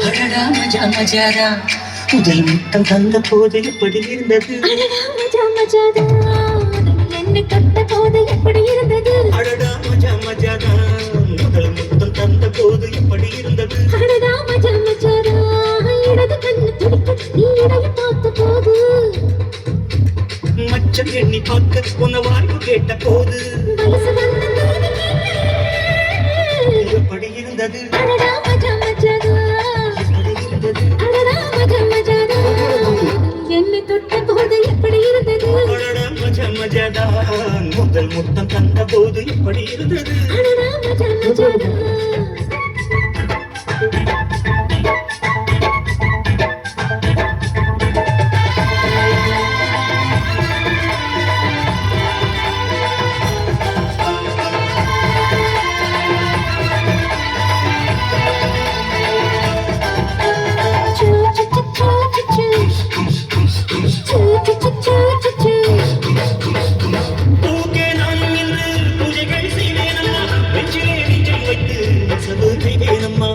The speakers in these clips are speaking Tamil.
அடடா மஜா மஜாதா முதல் முத்தம் தந்த போது எப்படி இருந்தது என்னை தொட்ட போது எப்படி இருந்தது அடடா மஜா மஜாதா முதல் முத்தம் தந்த போது எப்படி இருந்தது அடடா மஜா மஜாதா இடது கண்ணு துடிக்க நீ இடைய பார்த்த போது மச்சம் எண்ணி பார்க்க உன்ன வாழ்வு கேட்ட போது வயசு வந்த எப்படி இருந்தது அடடா மஜா மஜாதா எப்படி இருந்தது அடடா மஜா மஜாதா என்னை தொட்ட போது எப்படி இருந்தது அடடா மஜா மஜாதா முதல் முத்தம் தந்த போது எப்படி இருந்தது அடடா மஜா மஜாதா பூக்கே நான் இன்று பூஜைகள் செய்வேனம்மா வெற்றிலே நெஞ்சம் வைத்து நெசவு செய்வேனம்மா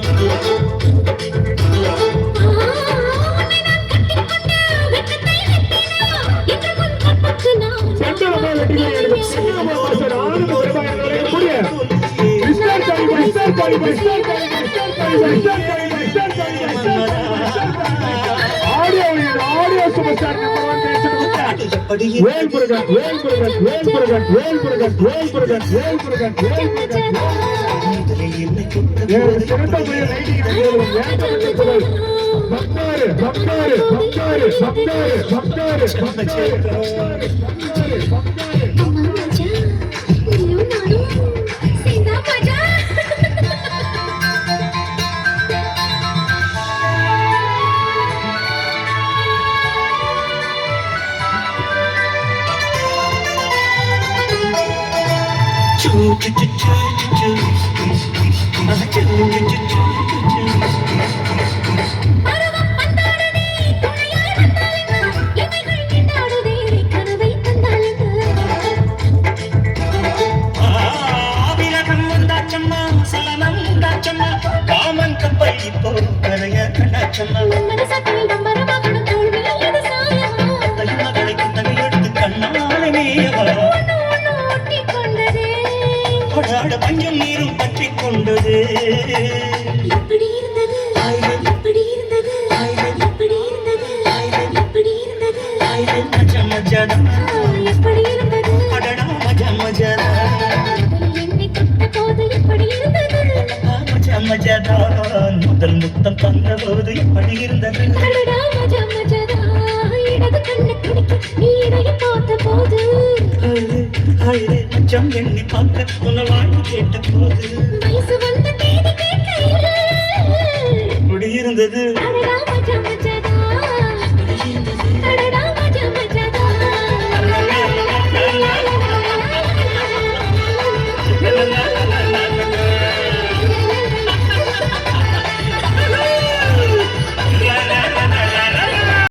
காமன் கப்பல் இப்போ கரைய கண்டாச்சம்மா தலைமகளைக்கு தலையெடுத்து கண்ணாலமேவா கொடாட பஞ்சம் நீரும் பற்றி கொண்டது எப்படி இருந்தது எப்படி இருந்தது எப்படி இருந்தது எப்படி இருந்தது மஜா மஜாதா எப்படி இருந்தது அடடா மஜா மஜாதா என்னை தொட்ட போது எப்படி இருந்தது மஜா மஜாதா முதல் முத்தம் தந்த போது எப்படி இருந்தது அடடா மஜா மஜாதா இடது கண்ணு துடிக்க நீ இடைய பார்த்த போது அழகு மச்சம் எண்ணி பார்க்க உன்ன வாழ்வு கேட்ட போது வயசு வந்த தேதி கேட்கையில் எப்படி இருந்தது அடடா